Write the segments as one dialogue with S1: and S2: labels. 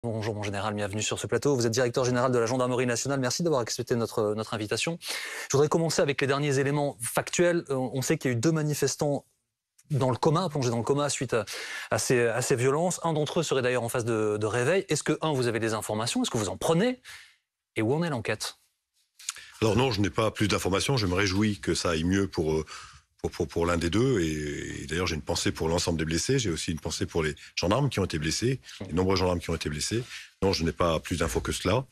S1: Bonjour mon général, bienvenue sur ce plateau. Vous êtes directeur général de la Gendarmerie nationale. Merci d'avoir accepté notre invitation. Je voudrais commencer avec les derniers éléments factuels. On sait qu'il y a eu 2 manifestants dans le coma, plongés dans le coma suite à ces violences. Un d'entre eux serait d'ailleurs en phase de réveil. Est-ce que, vous avez des informations? Est-ce que vous en prenez? Et où en est l'enquête?
S2: Alors non, je n'ai pas plus d'informations. Je me réjouis que ça aille mieux pour l'un des deux. Et d'ailleurs, j'ai une pensée pour l'ensemble des blessés. J'ai aussi une pensée pour les gendarmes qui ont été blessés, les nombreux gendarmes qui ont été blessés. Non, je n'ai pas plus d'infos que cela.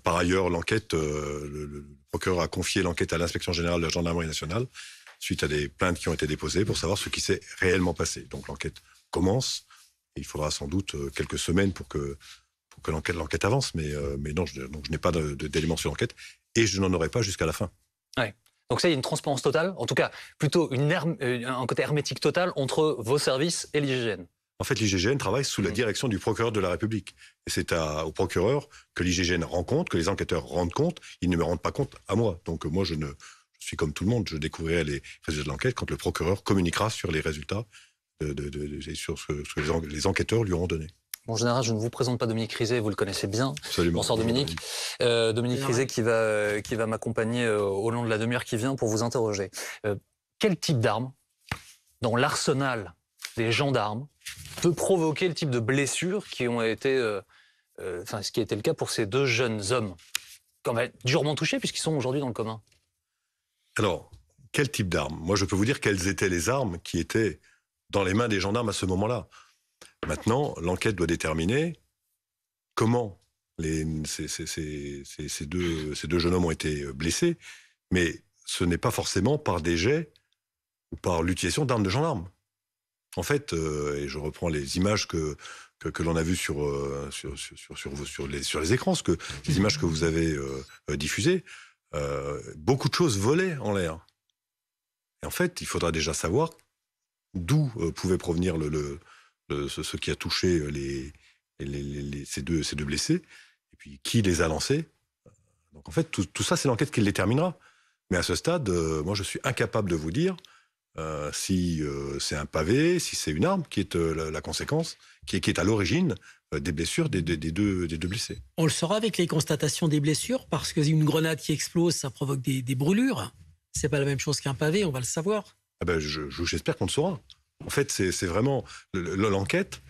S2: Par ailleurs, l'enquête, le procureur a confié l'enquête à l'inspection générale de la gendarmerie nationale suite à des plaintes qui ont été déposées pour savoir ce qui s'est réellement passé. Donc l'enquête commence. Et il faudra sans doute quelques semaines pour que l'enquête avance. Mais non, donc je n'ai pas d'éléments sur l'enquête et je n'en aurai pas jusqu'à la fin.
S1: Ouais. Donc ça, il y a une transparence totale, en tout cas plutôt un côté hermétique total entre vos services et l'IGGN.
S2: En fait, l'IGGN travaille sous la direction du procureur de la République. Et c'est au procureur que l'IGGN rend compte, que les enquêteurs rendent compte. Ils ne me rendent pas compte à moi. Donc moi, je suis comme tout le monde. Je découvrirai les résultats de l'enquête quand le procureur communiquera sur les résultats sur ce que les enquêteurs lui auront donné.
S1: En général, je ne vous présente pas Dominique Rizet, vous le connaissez bien.
S2: Absolument.
S1: Bonsoir Dominique. Dominique Rizet qui va m'accompagner au long de la demi-heure qui vient pour vous interroger. Quel type d'arme, dans l'arsenal des gendarmes, peut provoquer le type de blessures qui ont été, ce qui a été le cas pour ces 2 jeunes hommes, quand même durement touchés puisqu'ils sont aujourd'hui dans le coma?
S2: Alors, quel type d'armes? Moi, je peux vous dire quelles étaient les armes qui étaient dans les mains des gendarmes à ce moment-là. Maintenant, l'enquête doit déterminer comment ces deux jeunes hommes ont été blessés, mais ce n'est pas forcément par des jets ou par l'utilisation d'armes de gendarmes. En fait, et je reprends les images que l'on a vues sur les écrans, les images que vous avez diffusées, beaucoup de choses volaient en l'air. Et en fait, il faudra déjà savoir d'où pouvait provenir ce qui a touché ces deux blessés, et puis qui les a lancés. Donc en fait, tout ça, c'est l'enquête qui le déterminera. Mais à ce stade, moi, je suis incapable de vous dire si c'est un pavé, si c'est une arme qui est la conséquence, qui est à l'origine des blessures des deux blessés.
S3: On le saura avec les constatations des blessures, parce qu'une grenade qui explose, ça provoque des brûlures. C'est pas la même chose qu'un pavé, on va le savoir.
S2: Ah ben, j'espère qu'on le saura. En fait, c'est vraiment... L'enquête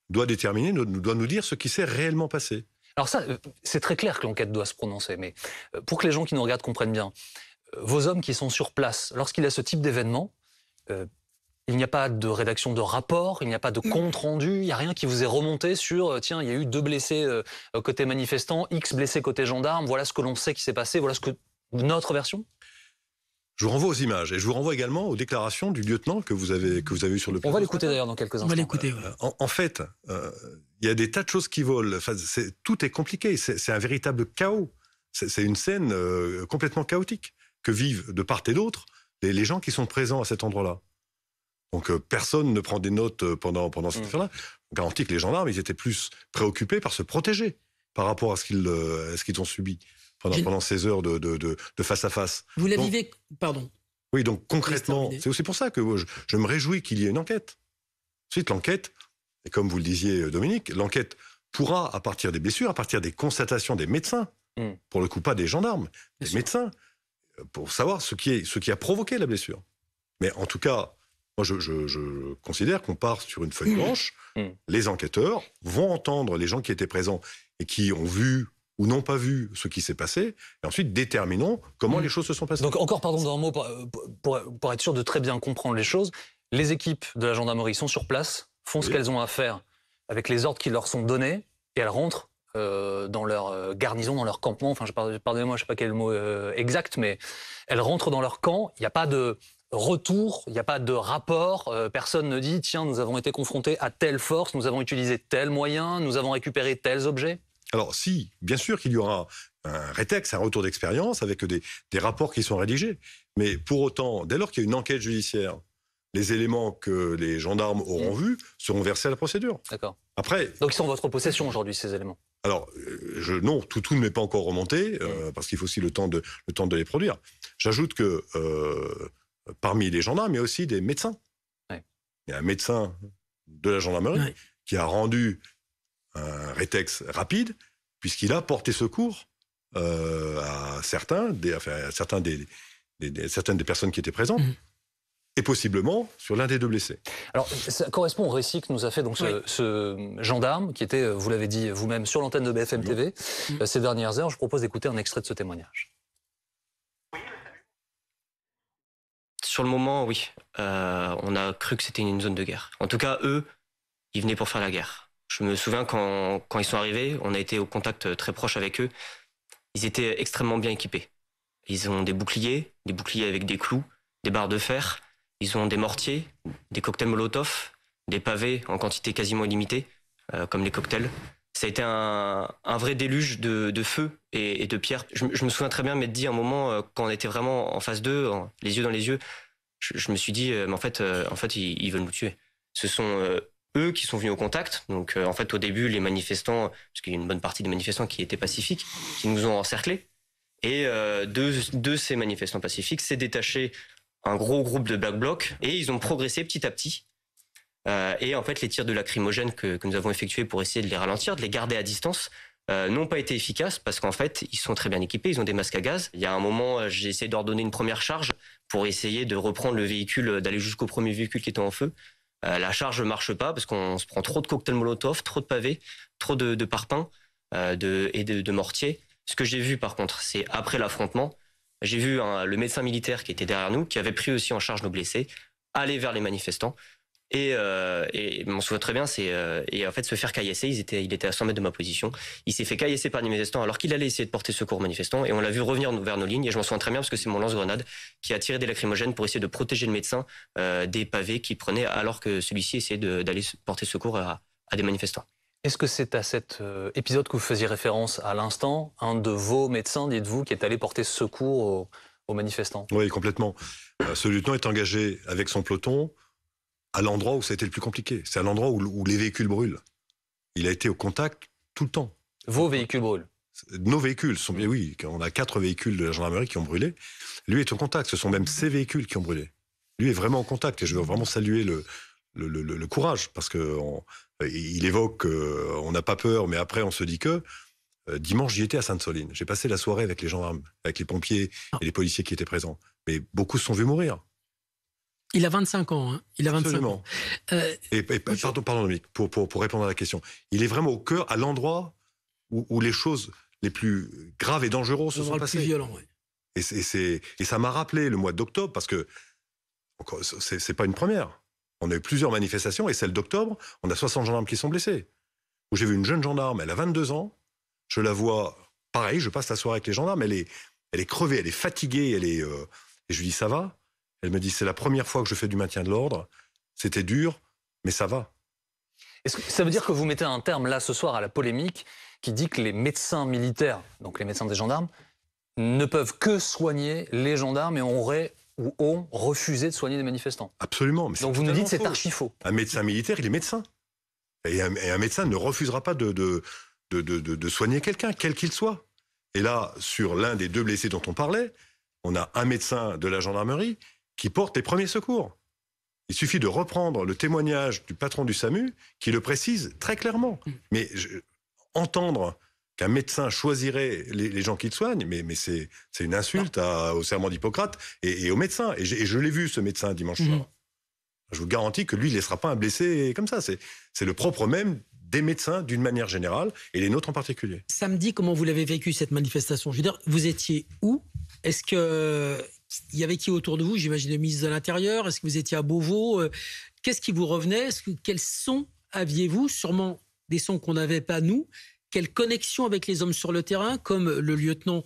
S2: doit déterminer, doit nous dire ce qui s'est réellement passé.
S1: Alors ça, c'est très clair que l'enquête doit se prononcer, mais pour que les gens qui nous regardent comprennent bien, vos hommes qui sont sur place, lorsqu'il y a ce type d'événement, il n'y a pas de rédaction de rapport, il n'y a pas de compte-rendu, il n'y a rien qui vous est remonté sur « tiens, il y a eu 2 blessés côté manifestants, X blessés côté gendarmes, voilà ce que l'on sait qui s'est passé, voilà notre version ».
S2: Je vous renvoie aux images et je vous renvoie également aux déclarations du lieutenant que vous avez eu sur le plateau.
S1: On va l'écouter d'ailleurs dans quelques instants.
S3: On va l'écouter.
S2: En fait, il y a des tas de choses qui volent. Enfin, tout est compliqué. C'est un véritable chaos. C'est une scène complètement chaotique que vivent de part et d'autre les gens qui sont présents à cet endroit-là. Donc personne ne prend des notes pendant cette affaire-là. On garantit que les gendarmes, ils étaient plus préoccupés par se protéger par rapport à ce qu'ils ont subi pendant ces heures de face à face.
S3: Vous la vivez... Pardon.
S2: Oui, donc concrètement, c'est aussi pour ça que je me réjouis qu'il y ait une enquête. Ensuite, l'enquête, et comme vous le disiez Dominique, l'enquête pourra, à partir des blessures, à partir des constatations des médecins, pour le coup pas des gendarmes, des médecins, pour savoir ce qui a provoqué la blessure. Mais en tout cas, moi je considère qu'on part sur une feuille blanche. Les enquêteurs vont entendre les gens qui étaient présents et qui ont vu ou n'ont pas vu ce qui s'est passé, et ensuite déterminons comment les choses se sont passées.
S1: Donc encore, pardon d'un mot, pour être sûr de très bien comprendre les choses, les équipes de la gendarmerie sont sur place, font ce qu'elles ont à faire avec les ordres qui leur sont donnés, et elles rentrent dans leur garnison, dans leur campement, enfin pardonnez-moi, je ne sais pas quel mot exact, mais elles rentrent dans leur camp, il n'y a pas de retour, il n'y a pas de rapport, personne ne dit « tiens, nous avons été confrontés à telle force, nous avons utilisé tel moyen, nous avons récupéré tels objets ».
S2: Alors si, bien sûr qu'il y aura un rétex, un retour d'expérience avec des rapports qui sont rédigés. Mais pour autant, dès lors qu'il y a une enquête judiciaire, les éléments que les gendarmes auront vus seront versés à la procédure.
S1: D'accord.
S2: Après,
S1: donc ils sont en votre possession aujourd'hui, ces éléments?
S2: Alors, non, tout ne m'est pas encore remonté, parce qu'il faut aussi le temps de les produire. J'ajoute que parmi les gendarmes, il y a aussi des médecins. Ouais. Il y a un médecin de la gendarmerie qui a rendu rétex rapide, puisqu'il a porté secours à certaines des personnes qui étaient présentes. Et possiblement sur l'un des 2 blessés.
S1: Alors, ça correspond au récit que nous a fait donc ce gendarme qui était, vous l'avez dit vous-même, sur l'antenne de BFM TV ces dernières heures. Je vous propose d'écouter un extrait de ce témoignage.
S4: Sur le moment, oui. On a cru que c'était une zone de guerre. En tout cas, eux, ils venaient pour faire la guerre. Je me souviens quand ils sont arrivés, on a été au contact très proche avec eux. Ils étaient extrêmement bien équipés. Ils ont des boucliers avec des clous, des barres de fer. Ils ont des mortiers, des cocktails Molotov, des pavés en quantité quasiment illimitée, comme les cocktails. Ça a été un vrai déluge de feu et de pierres. Je me souviens très bien m'être dit à un moment, quand on était vraiment en face d'eux, les yeux dans les yeux, je me suis dit, mais en fait, ils veulent nous tuer. Ce sont eux qui sont venus au contact. Donc, en fait, au début, les manifestants, parce qu'il y a une bonne partie des manifestants qui étaient pacifiques, qui nous ont encerclés. Et de ces manifestants pacifiques s'est détaché un gros groupe de Black Bloc et ils ont progressé petit à petit. Et en fait, les tirs de lacrymogène que nous avons effectués pour essayer de les ralentir, de les garder à distance, n'ont pas été efficaces parce qu'en fait, ils sont très bien équipés, ils ont des masques à gaz. Il y a un moment, j'ai essayé d'ordonner une première charge pour essayer de reprendre le véhicule, d'aller jusqu'au premier véhicule qui était en feu. La charge ne marche pas parce qu'on se prend trop de cocktails Molotov, trop de pavés, trop de parpaings et de mortiers. Ce que j'ai vu par contre, c'est après l'affrontement, j'ai vu le médecin militaire qui était derrière nous, qui avait pris aussi en charge nos blessés, aller vers les manifestants. Et m'en souviens très bien, et en fait se faire caillasser. Il était à 100 mètres de ma position. Il s'est fait caillasser par des manifestants alors qu'il allait essayer de porter secours aux manifestants. Et on l'a vu revenir vers nos lignes. Et je m'en souviens très bien parce que c'est mon lance-grenade qui a tiré des lacrymogènes pour essayer de protéger le médecin des pavés qu'il prenait alors que celui-ci essayait d'aller porter secours à des manifestants.
S1: Est-ce que c'est à cet épisode que vous faisiez référence à l'instant, un de vos médecins, dites-vous, qui est allé porter secours aux manifestants?
S2: Oui, complètement. Ce lieutenant est engagé avec son peloton à l'endroit où ça a été le plus compliqué. C'est à l'endroit où les véhicules brûlent. Il a été au contact tout le temps.
S1: Vos véhicules brûlent?
S2: Nos véhicules sont bien, oui. On a 4 véhicules de la gendarmerie qui ont brûlé. Lui est au contact. Ce sont même ses véhicules qui ont brûlé. Lui est vraiment au contact. Et je veux vraiment saluer le courage, parce que il évoque on n'a pas peur, mais après on se dit que dimanche j'y étais à Sainte-Soline. J'ai passé la soirée avec les gendarmes, avec les pompiers et les policiers qui étaient présents. Mais beaucoup se sont vus mourir.
S3: Il a 25 ans. Hein. Il a 25
S2: Absolument.
S3: ans.
S2: Pardon, Dominique, pour répondre à la question. Il est vraiment au cœur, à l'endroit où les choses les plus graves et dangereuses se sont passées.
S3: Le plus violent, oui.
S2: Et ça m'a rappelé le mois d'octobre, parce que c'est pas une première. On a eu plusieurs manifestations, et celle d'octobre, on a 60 gendarmes qui sont blessés. Où j'ai vu une jeune gendarme, elle a 22 ans, je la vois, pareil, je passe la soirée avec les gendarmes, elle est crevée, elle est fatiguée, et je lui dis, ça va? Elle me dit, c'est la première fois que je fais du maintien de l'ordre, c'était dur, mais ça va.
S1: Est-ce que ça veut dire que vous mettez un terme là ce soir à la polémique qui dit que les médecins militaires, donc les médecins des gendarmes, ne peuvent que soigner les gendarmes et ont refusé de soigner des manifestants?
S2: Absolument. Mais
S1: donc vous nous dites que c'est archi faux.
S2: Un médecin militaire, il est médecin. Et un médecin ne refusera pas de soigner quelqu'un, quel qu'il soit. Et là, sur l'un des 2 blessés dont on parlait, on a un médecin de la gendarmerie qui porte les premiers secours. Il suffit de reprendre le témoignage du patron du SAMU qui le précise très clairement. Mais entendre qu'un médecin choisirait les gens qu'il soigne, mais c'est une insulte au serment d'Hippocrate et aux médecins. Et je l'ai vu, ce médecin, dimanche soir. Je vous garantis que lui, il ne laissera pas un blessé comme ça. C'est le propre même des médecins d'une manière générale, et les nôtres en particulier.
S3: Samedi, comment vous l'avez vécu, cette manifestation? Je veux dire, vous étiez où? Est-ce qu'il y avait qui autour de vous? J'imagine le ministre de l'Intérieur. Est-ce que vous étiez à Beauvau? Qu'est-ce qui vous revenait? Quels sons aviez-vous? Sûrement des sons qu'on n'avait pas, nous. Quelle connexion avec les hommes sur le terrain, comme le lieutenant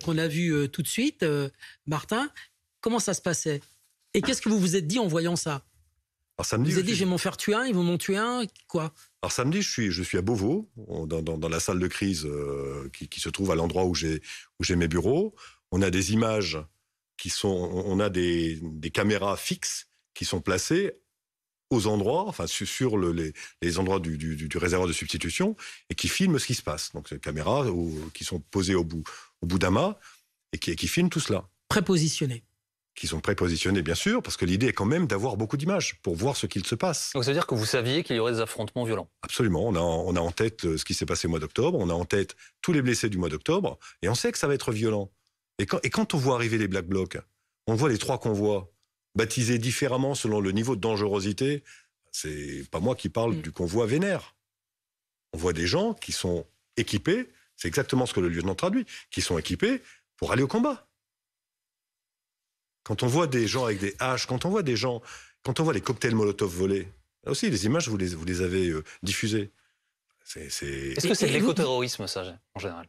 S3: qu'on a vu tout de suite, Martin? Comment ça se passait? Et qu'est-ce que vous vous êtes dit en voyant ça?
S2: Alors, samedi,
S3: vous vous êtes dit, je vais m'en faire tuer un, ils vont m'en tuer un, quoi?
S2: Alors samedi, je suis à Beauvau, dans la salle de crise qui se trouve à l'endroit où j'ai mes bureaux. On a des images on a des caméras fixes qui sont placées aux endroits, enfin sur les endroits du réservoir de substitution, et qui filment ce qui se passe. Donc des caméras qui sont posées au bout d'un mât et qui filment tout cela.
S3: Prépositionnées.
S2: qui sont prépositionnés, bien sûr, parce que l'idée est quand même d'avoir beaucoup d'images pour voir ce qu'il se passe.
S1: Donc ça veut dire que vous saviez qu'il y aurait des affrontements violents?
S2: Absolument. On a en tête ce qui s'est passé au mois d'octobre, on a en tête tous les blessés du mois d'octobre, et on sait que ça va être violent. Et quand on voit arriver les Black Blocs, on voit les 3 convois, baptisés différemment selon le niveau de dangerosité. C'est pas moi qui parle du convoi vénère. On voit des gens qui sont équipés, c'est exactement ce que le lieutenant traduit, qui sont équipés pour aller au combat. Quand on voit des gens avec des haches, quand on voit les cocktails Molotov volés, là aussi, les images, vous les avez diffusées.
S1: Est-ce que c'est de l'écoterrorisme, ça, en général?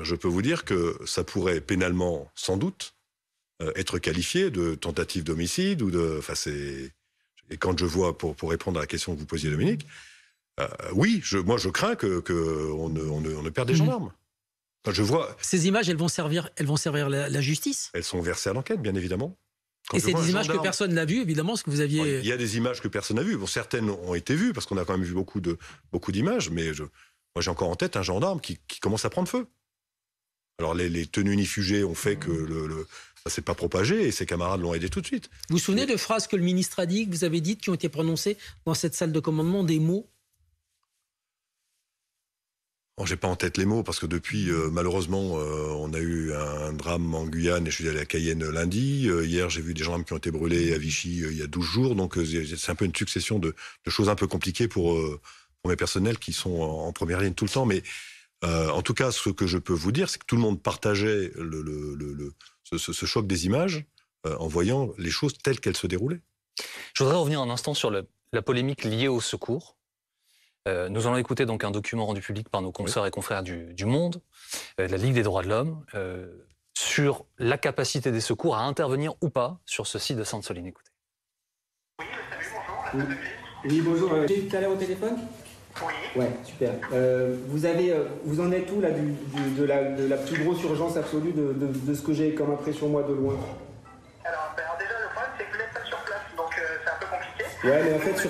S2: Je peux vous dire que ça pourrait pénalement, sans doute, être qualifié de tentative d'homicide ou de... Et quand je vois, pour répondre à la question que vous posiez, Dominique, oui, moi je crains qu'on ne perde des gendarmes. Je vois...
S3: Ces images, elles vont servir la justice?
S2: Elles sont versées à l'enquête, bien évidemment.
S3: Et c'est des images que personne n'a vues, évidemment, ce que vous aviez...
S2: Il y a des images que personne n'a vues. Bon, certaines ont été vues, parce qu'on a quand même vu beaucoup d'images, mais moi j'ai encore en tête un gendarme qui commence à prendre feu. Alors les tenues unifugées ont fait que ça s'est pas propagé et ses camarades l'ont aidé tout de suite.
S3: Vous vous souvenez de phrases que le ministre a dit, que vous avez dites, qui ont été prononcées dans cette salle de commandement, des mots?
S2: Bon, j'ai pas en tête les mots parce que depuis, malheureusement, on a eu un drame en Guyane et je suis allé à Cayenne lundi. Hier, j'ai vu des gendarmes qui ont été brûlés à Vichy il y a 12 jours. Donc, c'est un peu une succession de choses un peu compliquées pour mes personnels qui sont en première ligne tout le temps. Mais en tout cas, ce que je peux vous dire, c'est que tout le monde partageait ce choc des images en voyant les choses telles qu'elles se déroulaient.
S1: Je voudrais revenir un instant sur la polémique liée au secours. Nous allons écouter donc un document rendu public par nos consoeurs et confrères du Monde, de la Ligue des droits de l'homme, sur la capacité des secours à intervenir ou pas sur ce site de Sainte-Soline. Écoutez.
S5: Oui, salut, bonjour.
S6: Oui, bonjour. J'ai tout à l'heure au téléphone?
S5: Oui.
S6: Ouais, super. Vous en êtes où là de la plus grosse urgence absolue de ce que j'ai comme impression moi de loin?
S5: Alors déjà le problème c'est que vous n'êtes pas sur place, donc c'est un peu compliqué.
S6: Ouais, mais en fait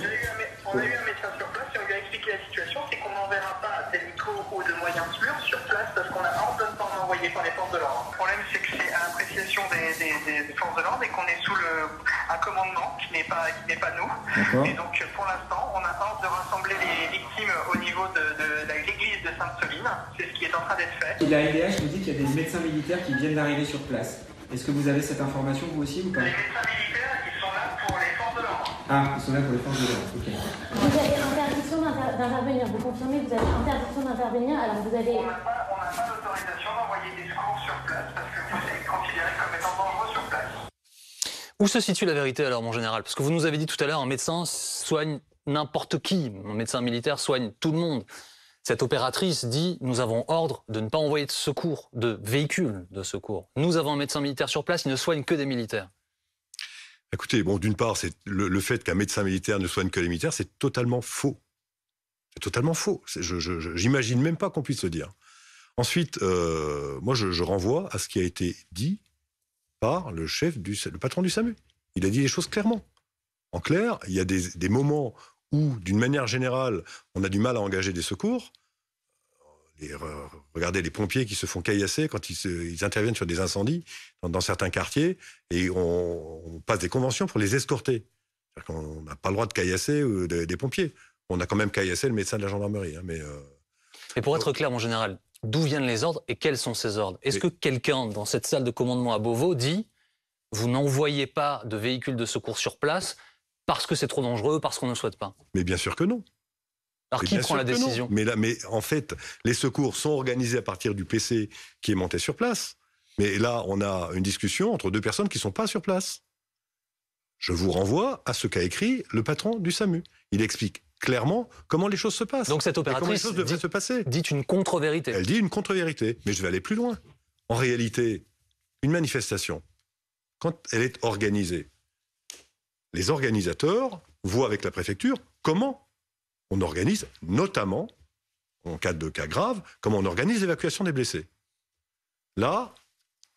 S5: On a eu un médecin sur place et on lui a expliqué la situation, c'est qu'on n'enverra pas d'hélico ou de moyens sûrs sur place parce qu'on a ordonnement envoyé par les forces de l'ordre. Le problème c'est que c'est à l'appréciation des forces de l'ordre et qu'on est sous un commandement qui n'est pas nous. Et donc pour l'instant on a ordre de rassembler les victimes au niveau de l'église de Sainte-Soline. C'est ce qui est en train d'être fait.
S6: Et la LDH nous dit qu'il y a des médecins militaires qui viennent d'arriver sur place. Est-ce que vous avez cette information vous aussi ou pas?
S5: Les médecins militaires ils sont là pour les forces de l'ordre.
S6: Ah, ils sont là pour les forces de l'ordre, ok.
S7: Vous avez interdiction d'intervenir, vous confirmez que vous avez interdiction d'intervenir, alors vous avez...
S5: On n'a pas l'autorisation d'envoyer des secours sur place parce que vous êtes considéré comme étant dangereux sur place.
S1: Où se situe la vérité alors, mon général? Parce que vous nous avez dit tout à l'heure, un médecin soigne n'importe qui, un médecin militaire soigne tout le monde. Cette opératrice dit « Nous avons ordre de ne pas envoyer de secours, de véhicules de secours. Nous avons un médecin militaire sur place, il ne soigne que des militaires. »
S2: Écoutez, bon, d'une part, c'est le fait qu'un médecin militaire ne soigne que les militaires, c'est totalement faux. C'est totalement faux. J'imagine même pas qu'on puisse le dire. Ensuite, moi, je renvoie à ce qui a été dit par le patron du SAMU. Il a dit les choses clairement. En clair, il y a des moments où, d'une manière générale, on a du mal à engager des secours. Regardez les pompiers qui se font caillasser quand ils interviennent sur des incendies dans certains quartiers et on passe des conventions pour les escorter. C'est-à-dire qu'on n'a pas le droit de caillasser des pompiers. On a quand même caillassé le médecin de la gendarmerie. Hein,
S1: Et pour être clair, mon général, d'où viennent les ordres et quels sont ces ordres? Est-ce que quelqu'un dans cette salle de commandement à Beauvau dit « Vous n'envoyez pas de véhicules de secours sur place parce que c'est trop dangereux, parce qu'on ne souhaite pas ».
S2: Mais bien sûr que non.
S1: Alors qui prend la décision?
S2: Mais en fait, les secours sont organisés à partir du PC qui est monté sur place. Mais là, on a une discussion entre deux personnes qui ne sont pas sur place. Je vous renvoie à ce qu'a écrit le patron du SAMU. Il explique clairement comment les choses se passent.
S1: Donc cette opératrice
S2: comment les choses devraient se passer.
S1: Dit une contre-vérité.
S2: Elle dit une contre-vérité. Mais je vais aller plus loin. En réalité, une manifestation, quand elle est organisée, les organisateurs voient avec la préfecture comment on organise, notamment, en cas de cas grave, comment on organise l'évacuation des blessés. Là,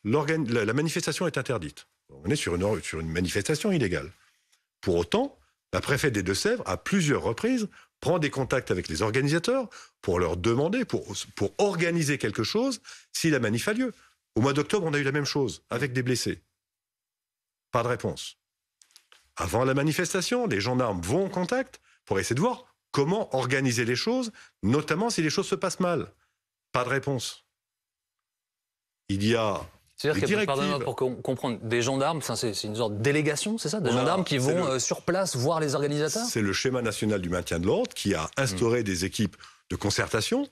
S2: la manifestation est interdite. On est sur une manifestation illégale. Pour autant, la préfète des Deux-Sèvres, à plusieurs reprises, prend des contacts avec les organisateurs pour leur demander, pour organiser quelque chose si la manif a lieu. Au mois d'octobre, on a eu la même chose, avec des blessés. Pas de réponse. Avant la manifestation, les gendarmes vont en contact pour essayer de voir comment organiser les choses, notamment si les choses se passent mal. Pas de réponse. Il y a
S1: C'est-à-dire
S2: des directives.
S1: pardonnez-moi pour comprendre, des gendarmes, c'est une sorte de délégation, c'est ça? Des gendarmes qui vont sur place voir les organisateurs?
S2: C'est le schéma national du maintien de l'ordre qui a instauré des équipes de concertation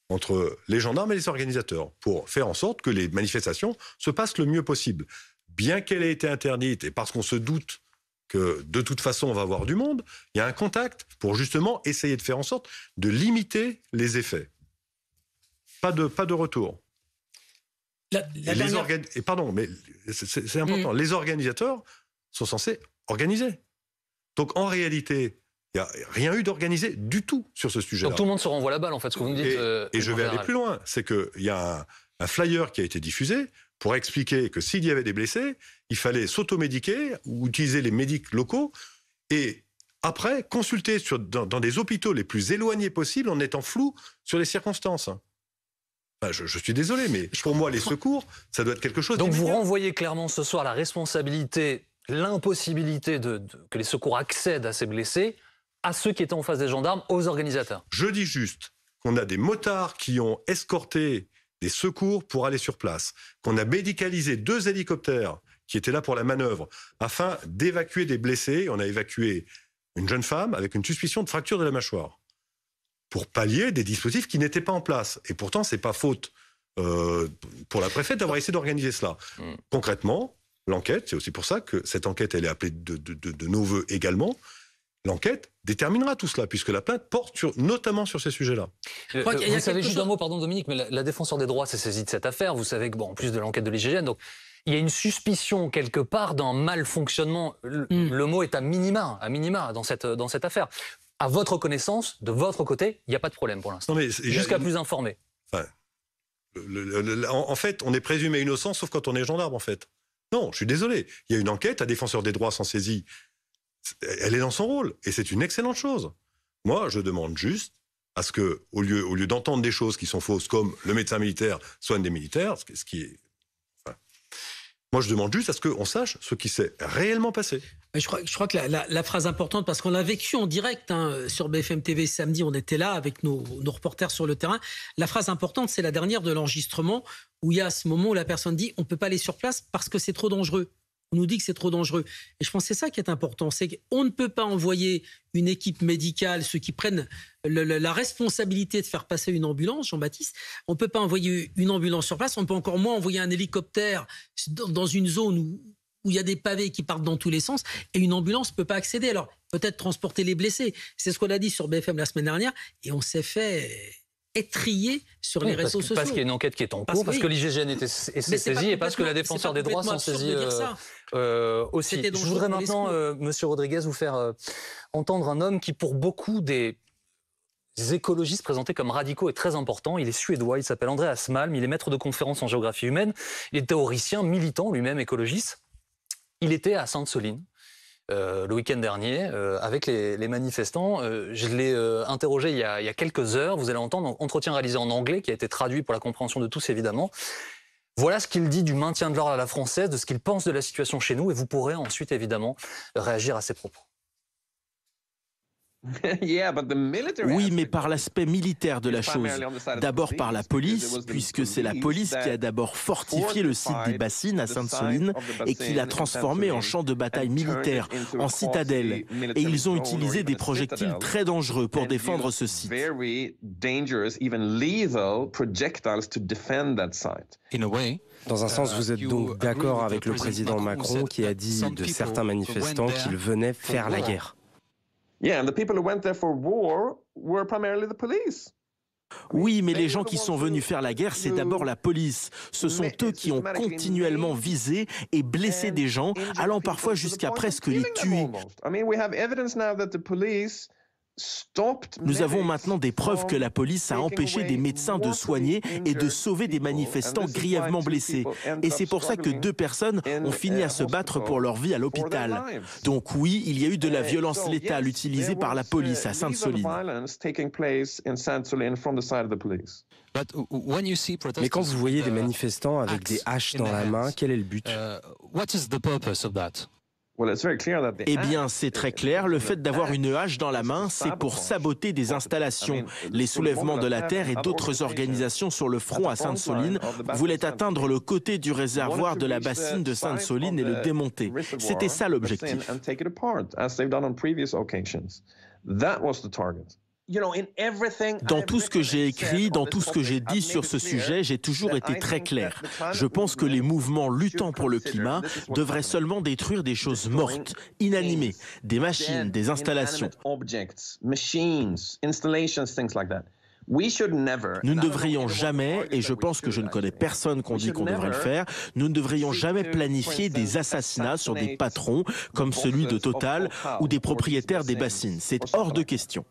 S2: entre les gendarmes et les organisateurs pour faire en sorte que les manifestations se passent le mieux possible. Bien qu'elle ait été interdite et parce qu'on se doute que de toute façon on va avoir du monde, il y a un contact pour justement essayer de faire en sorte de limiter les effets. Pas de retour. Pardon, mais c'est important. Les organisateurs sont censés organiser. Donc en réalité, il n'y a rien eu d'organisé du tout sur ce sujet-là.
S1: Donc tout le monde se renvoie la balle, en fait, ce que vous me dites.
S2: Et je vais aller plus loin. C'est qu'il y a un flyer qui a été diffusé pour expliquer que s'il y avait des blessés, il fallait s'automédiquer ou utiliser les médics locaux et après consulter dans des hôpitaux les plus éloignés possibles en étant flou sur les circonstances. Enfin, je suis désolé, mais pour moi, les secours, ça doit être quelque chose
S1: Donc
S2: d'immédiat.
S1: vous renvoyez clairement ce soir la responsabilité, l'impossibilité que les secours accèdent à ces blessés à ceux qui étaient en face des gendarmes, aux organisateurs.
S2: Je dis juste qu'on a des motards qui ont escorté des secours pour aller sur place, qu'on a médicalisé 2 hélicoptères qui étaient là pour la manœuvre afin d'évacuer des blessés. On a évacué une jeune femme avec une suspicion de fracture de la mâchoire pour pallier des dispositifs qui n'étaient pas en place. Et pourtant, c'est pas faute pour la préfète d'avoir essayé d'organiser cela. Concrètement, l'enquête, c'est aussi pour ça que cette enquête, elle est appelée de nos voeux également. L'enquête déterminera tout cela, puisque la plainte porte notamment sur ces sujets-là.
S1: Vous savez, juste un mot, pardon Dominique, mais la défenseur des droits s'est saisie de cette affaire. Vous savez que, en plus de l'enquête de l'IGGN, donc il y a une suspicion quelque part d'un mal fonctionnement. Le mot est à minima dans cette affaire. À votre connaissance, de votre côté, il n'y a pas de problème pour l'instant. Jusqu'à plus informé.
S2: Enfin, en fait, on est présumé innocent, sauf quand on est gendarme, en fait. Non, je suis désolé. Il y a une enquête, la défenseur des droits s'en saisit. Elle est dans son rôle, et c'est une excellente chose. Moi, je demande juste à ce que, au lieu d'entendre des choses qui sont fausses, comme le médecin militaire soigne des militaires, ce qui est... Moi, je demande juste à ce qu'on sache ce qui s'est réellement passé.
S3: Je crois que la phrase importante, parce qu'on l'a vécu en direct sur BFM TV samedi, on était là avec nos reporters sur le terrain. La phrase importante, c'est la dernière de l'enregistrement, où il y a ce moment où la personne dit « on ne peut pas aller sur place parce que c'est trop dangereux ». On nous dit que c'est trop dangereux. Et je pense que c'est ça qui est important, c'est qu'on ne peut pas envoyer une équipe médicale, ceux qui prennent la responsabilité de faire passer une ambulance, Jean-Baptiste, on ne peut pas envoyer une ambulance sur place, on peut encore moins envoyer un hélicoptère dans une zone où il y a des pavés qui partent dans tous les sens, et une ambulance ne peut pas accéder. Alors, peut-être transporter les blessés. C'est ce qu'on a dit sur BFM la semaine dernière, et on s'est fait étrier sur les réseaux sociaux.
S1: Parce qu'il y a une enquête qui est en cours, parce que l'IGGN est saisie, et parce que la défenseur des droits s'en saisit aussi. Je voudrais maintenant, Monsieur Rodriguez, vous faire entendre un homme qui, pour beaucoup des écologistes présentés comme radicaux, est très important. Il est suédois, il s'appelle Andreas Malm, il est maître de conférences en géographie humaine, il est théoricien, militant, lui-même écologiste. Il était à Sainte-Soline le week-end dernier avec les manifestants. Je l'ai interrogé il y a quelques heures. Vous allez entendre un entretien réalisé en anglais qui a été traduit pour la compréhension de tous, évidemment. Voilà ce qu'il dit du maintien de l'ordre à la française, de ce qu'il pense de la situation chez nous, et vous pourrez ensuite, évidemment, réagir à ses propos.
S8: Oui, mais par l'aspect militaire de la chose. D'abord par la police, puisque c'est la police qui a d'abord fortifié le site des bassines à Sainte-Soline et qui l'a transformé en champ de bataille militaire, en citadelle. Et ils ont utilisé des projectiles très dangereux pour défendre ce site.
S9: Dans un sens, vous êtes donc d'accord avec le président Macron qui a dit de certains manifestants qu'ils venaient faire la guerre.
S8: Oui, mais les gens qui sont venus faire la guerre, c'est d'abord la police. Ce sont eux qui ont continuellement visé et blessé des gens, allant parfois jusqu'à presque les tuer. Nous avons maintenant des preuves que la police a empêché des médecins de soigner et de sauver des manifestants grièvement blessés. Et c'est pour ça que 2 personnes ont fini à se battre pour leur vie à l'hôpital. Donc oui, il y a eu de la violence létale utilisée par la police à Sainte-Soline.
S9: Mais quand vous voyez des manifestants avec des haches dans la main, quel est le but?
S8: Eh bien, c'est très clair, le fait d'avoir une hache dans la main, c'est pour saboter des installations. Les soulèvements de la terre et d'autres organisations sur le front à Sainte-Soline voulaient atteindre le côté du réservoir de la bassine de Sainte-Soline et le démonter. C'était ça l'objectif. Dans tout ce que j'ai écrit, dans tout ce que j'ai dit sur ce sujet, j'ai toujours été très clair. Je pense que les mouvements luttant pour le climat devraient seulement détruire des choses mortes, inanimées, des machines, des installations. Nous ne devrions jamais, et je pense que je ne connais personne qu'on dit qu'on devrait le faire, nous ne devrions jamais planifier des assassinats sur des patrons comme celui de Total ou des propriétaires des bassines. C'est hors de question.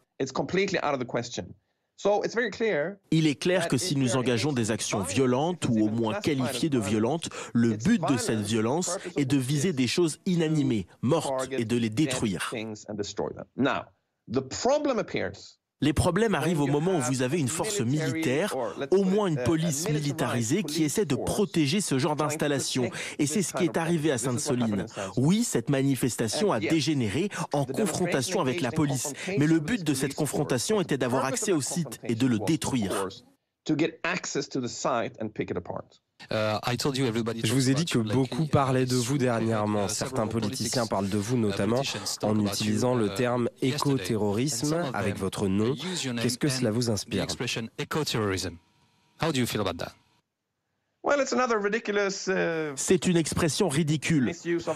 S8: Il est clair que si nous engageons des actions violentes ou au moins qualifiées de violentes, le but de cette violence est de viser des choses inanimées, mortes et de les détruire. Les problèmes arrivent au moment où vous avez une force militaire, au moins une police militarisée qui essaie de protéger ce genre d'installation. Et c'est ce qui est arrivé à Sainte-Soline. Oui, cette manifestation a dégénéré en confrontation avec la police. Mais le but de cette confrontation était d'avoir accès au site et de le détruire.
S9: Je vous ai dit que beaucoup parlaient de vous dernièrement. Certains politiciens parlent de vous notamment en utilisant le terme écoterrorisme avec votre nom. Qu'est-ce que cela vous inspire?
S8: C'est une expression ridicule.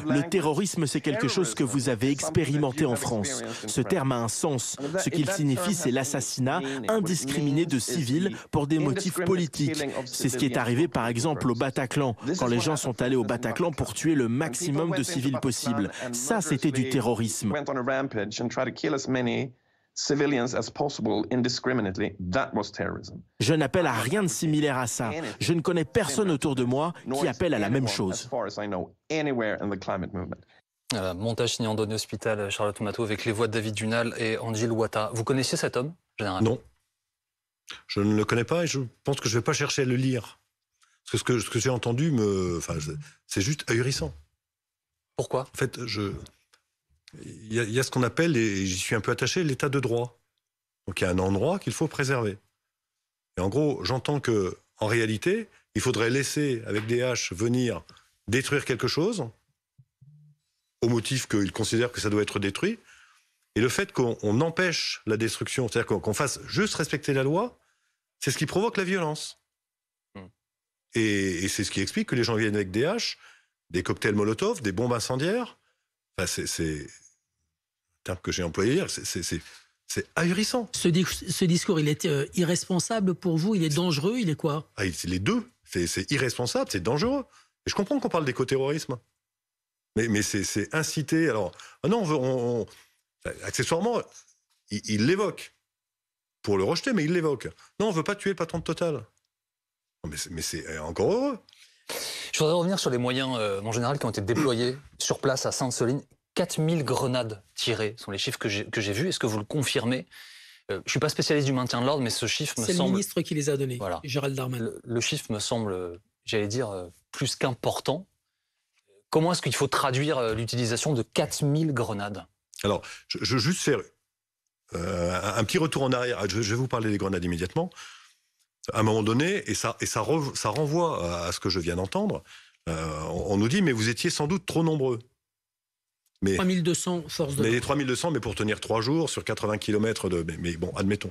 S8: Le terrorisme, c'est quelque chose que vous avez expérimenté en France. Ce terme a un sens. Ce qu'il signifie, c'est l'assassinat indiscriminé de civils pour des motifs politiques. C'est ce qui est arrivé, par exemple, au Bataclan, quand les gens sont allés au Bataclan pour tuer le maximum de civils possible. Ça, c'était du terrorisme. Je n'appelle à rien de similaire à ça. Je ne connais personne autour de moi qui appelle à la même chose.
S1: Montage signé Andoni Hospital, Charlotte Mato, avec les voix de David Dunal et Angel Ouattara. Vous connaissiez cet homme, généralement?
S2: Non. Je ne le connais pas et je pense que je ne vais pas chercher à le lire. Parce que ce que j'ai entendu, c'est juste ahurissant.
S1: Pourquoi?
S2: En fait, il y a ce qu'on appelle, et j'y suis un peu attaché, l'état de droit. Donc il y a un endroit qu'il faut préserver. Et en gros, j'entends que, en réalité, il faudrait laisser, avec des haches, venir détruire quelque chose, au motif qu'ils considèrent que ça doit être détruit. Et le fait qu'on empêche la destruction, c'est-à-dire qu'on fasse juste respecter la loi, c'est ce qui provoque la violence. Et c'est ce qui explique que les gens viennent avec des haches, des cocktails Molotov, des bombes incendiaires. Enfin, c'est le terme que j'ai employé hier, c'est ahurissant.
S3: Ce discours, il est irresponsable pour vous? Il est dangereux? Il est quoi?
S2: C'est les deux. C'est irresponsable, c'est dangereux. Et je comprends qu'on parle d'écoterrorisme. Mais c'est inciter. Alors, non, accessoirement, il l'évoque. Pour le rejeter, mais il l'évoque. Non, on ne veut pas tuer le patron de Total. Mais c'est encore heureux.
S1: Je voudrais revenir sur les moyens, en général, qui ont été déployés sur place à Sainte-Soline. 4000 grenades tirées sont les chiffres que j'ai vus. Est-ce que vous le confirmez? Je ne suis pas spécialiste du maintien de l'ordre, mais ce chiffre me semble...
S3: C'est le ministre qui les a donnés,
S1: voilà.
S3: Gérald Darmanin.
S1: Le chiffre me semble, j'allais dire, plus qu'important. Comment est-ce qu'il faut traduire l'utilisation de 4000 grenades? Alors,
S2: je veux juste faire un petit retour en arrière. Je vais vous parler des grenades immédiatement. À un moment donné, et ça renvoie à ce que je viens d'entendre, on nous dit, mais vous étiez sans doute trop nombreux.
S3: 3200 forces de l'ordre.
S2: Mais les 3200, mais pour tenir 3 jours sur 80 km de... Mais bon, admettons.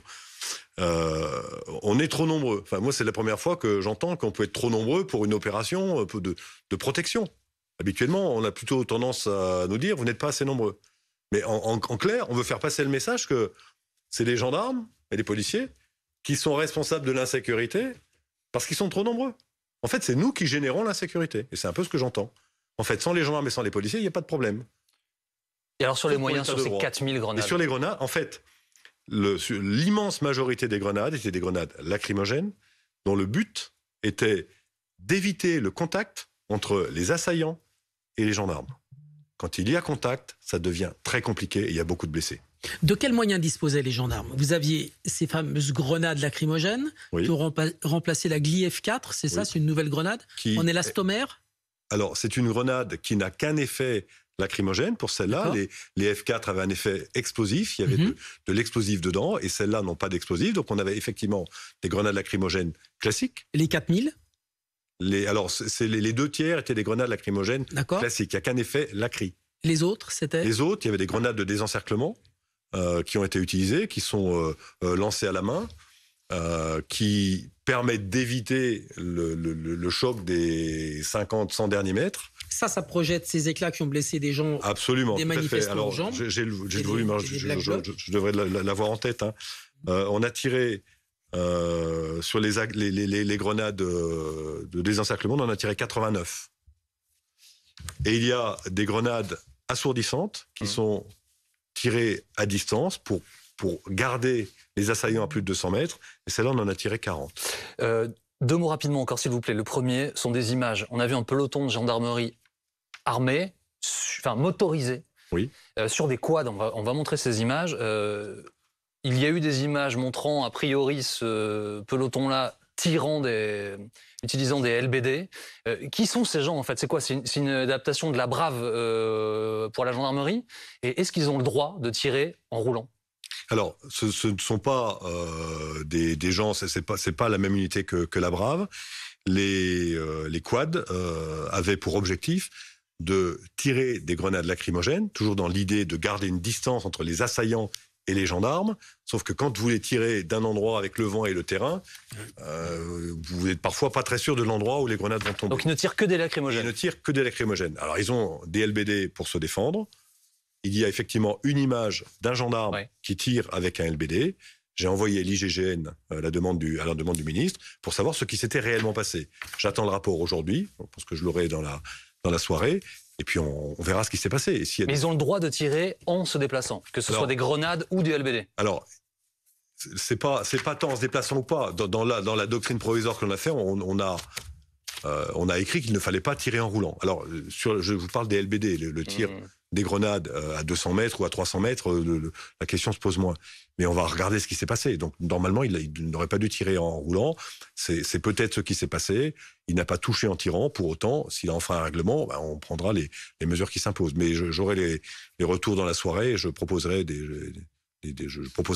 S2: On est trop nombreux. Enfin, moi, c'est la première fois que j'entends qu'on peut être trop nombreux pour une opération de protection. Habituellement, on a plutôt tendance à nous dire, vous n'êtes pas assez nombreux. Mais en clair, on veut faire passer le message que c'est les gendarmes et les policiers qui sont responsables de l'insécurité parce qu'ils sont trop nombreux. En fait, c'est nous qui générons l'insécurité. Et c'est un peu ce que j'entends. En fait, sans les gendarmes et sans les policiers, il n'y a pas de problème.
S1: Et alors sur les moyens, sur ces 4000 grenades?
S2: Et sur les grenades, en fait, l'immense majorité des grenades étaient des grenades lacrymogènes, dont le but était d'éviter le contact entre les assaillants et les gendarmes. Quand il y a contact, ça devient très compliqué et il y a beaucoup de blessés.
S3: De quels moyens disposaient les gendarmes? Vous aviez ces fameuses grenades lacrymogènes qui ont remplacé la GLI-F4, c'est ça? C'est une nouvelle grenade en élastomère?
S2: Alors, c'est une grenade qui n'a qu'un effet lacrymogène. Pour celle-là, les F4 avaient un effet explosif, il y avait de l'explosif dedans, et celles-là n'ont pas d'explosif, donc on avait effectivement des grenades lacrymogènes classiques.
S3: Les 4000?
S2: Alors, les 2 tiers étaient des grenades lacrymogènes classiques, il n'y a qu'un effet lacry.
S3: Les autres, c'était?
S2: Les autres, il y avait des grenades de désencerclement qui ont été utilisées, qui sont lancées à la main, qui permettent d'éviter le choc des 50-100 derniers mètres.
S3: Ça projette ces éclats qui ont blessé des gens.
S2: Absolument,
S3: des manifestants.
S2: Alors,
S3: aux jambes.
S2: j'ai le volume, je devrais l'avoir en tête. Hein. On a tiré sur les grenades de désencerclement, on en a tiré 89. Et il y a des grenades assourdissantes qui sont tirées à distance pour garder les assaillants à plus de 200 mètres. Et celle-là, on en a tiré 40.
S1: 2 mots rapidement encore, s'il vous plaît. Le premier sont des images. On a vu un peloton de gendarmerie armé, motorisé, sur des quads. On va montrer ces images. Il y a eu des images montrant, a priori, ce peloton-là utilisant des LBD. Qui sont ces gens, en fait? C'est quoi? C'est une adaptation de la Brave pour la gendarmerie? Et est-ce qu'ils ont le droit de tirer en roulant?
S2: Alors, ce ne sont pas des gens, c'est pas la même unité que la Brave. Les quads avaient pour objectif de tirer des grenades lacrymogènes, toujours dans l'idée de garder une distance entre les assaillants et les gendarmes, sauf que quand vous les tirez d'un endroit avec le vent et le terrain, vous n'êtes parfois pas très sûr de l'endroit où les grenades vont tomber.
S1: Donc ils ne tirent que des lacrymogènes.
S2: Ils ne tirent que des lacrymogènes. Alors ils ont des LBD pour se défendre. Il y a effectivement une image d'un gendarme qui tire avec un LBD. J'ai envoyé l'IGGN à la demande du ministre pour savoir ce qui s'était réellement passé. J'attends le rapport aujourd'hui, parce que je l'aurai dans la soirée. Et puis on verra ce qui s'est passé.
S1: Mais ils ont le droit de tirer en se déplaçant, que ce soit des grenades ou du LBD.
S2: Alors, c'est pas tant en se déplaçant ou pas. Dans la doctrine provisoire que l'on a fait, on a écrit qu'il ne fallait pas tirer en roulant. Alors, je vous parle des LBD, le tir des grenades à 200 mètres ou à 300 mètres, la question se pose moins. Mais on va regarder ce qui s'est passé. Donc, normalement, il n'aurait pas dû tirer en roulant. C'est peut-être ce qui s'est passé. Il n'a pas touché en tirant. Pour autant, s'il a enfreint un règlement, on prendra les mesures qui s'imposent. Mais j'aurai les retours dans la soirée et je proposerai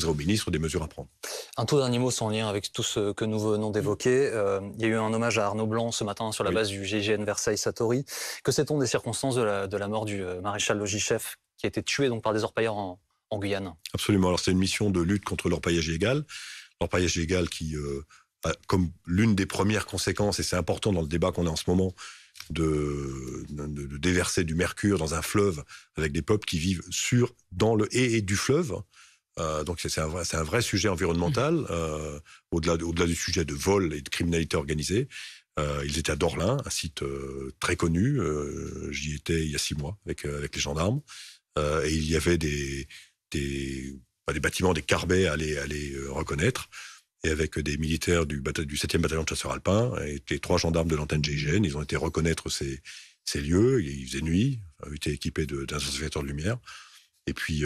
S2: au ministre des mesures à prendre.
S1: Un tout dernier mot sans lien avec tout ce que nous venons d'évoquer. Il y a eu un hommage à Arnaud Blanc ce matin sur la base du GIGN Versailles-Satory. Que sait-on des circonstances de la mort du maréchal logis-chef qui a été tué donc par des orpailleurs en Guyane?
S2: Absolument. Alors c'est une mission de lutte contre l'orpaillage illégal. L'orpaillage illégal qui a comme l'une des premières conséquences, et c'est important dans le débat qu'on a en ce moment, de déverser du mercure dans un fleuve avec des peuples qui vivent dans le et du fleuve. Donc c'est un vrai sujet environnemental, au-delà du sujet de vol et de criminalité organisée. Ils étaient à Dorlin, un site très connu. J'y étais il y a 6 mois avec les gendarmes. Et il y avait des bâtiments, des carbets à les reconnaître. Et avec des militaires du 7e bataillon de chasseurs alpins et les 3 gendarmes de l'antenne GIGN, ils ont été reconnaître ces lieux. Il faisait nuit, ils étaient équipés d'un intensificateur de lumière. Et puis,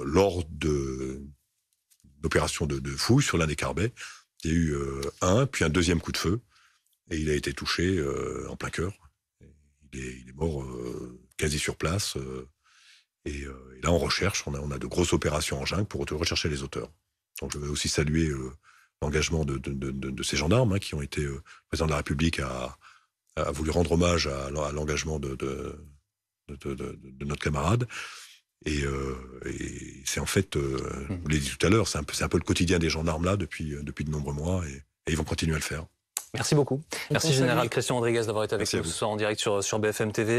S2: lors de l'opération de fouille sur l'un des carbets, il y a eu puis un deuxième coup de feu. Et il a été touché en plein cœur. Il est mort quasi sur place. Et là, on recherche. On a de grosses opérations en jungle pour rechercher les auteurs. Donc, je veux aussi saluer l'engagement de ces gendarmes qui ont été... le président de la République a voulu rendre hommage à l'engagement de notre camarade. Et c'est en fait, je vous l'ai dit tout à l'heure, c'est un peu le quotidien des gendarmes là depuis de nombreux mois et ils vont continuer à le faire.
S1: Merci beaucoup. Merci Général Christian Rodriguez d'avoir été avec nous ce soir en direct sur BFM TV.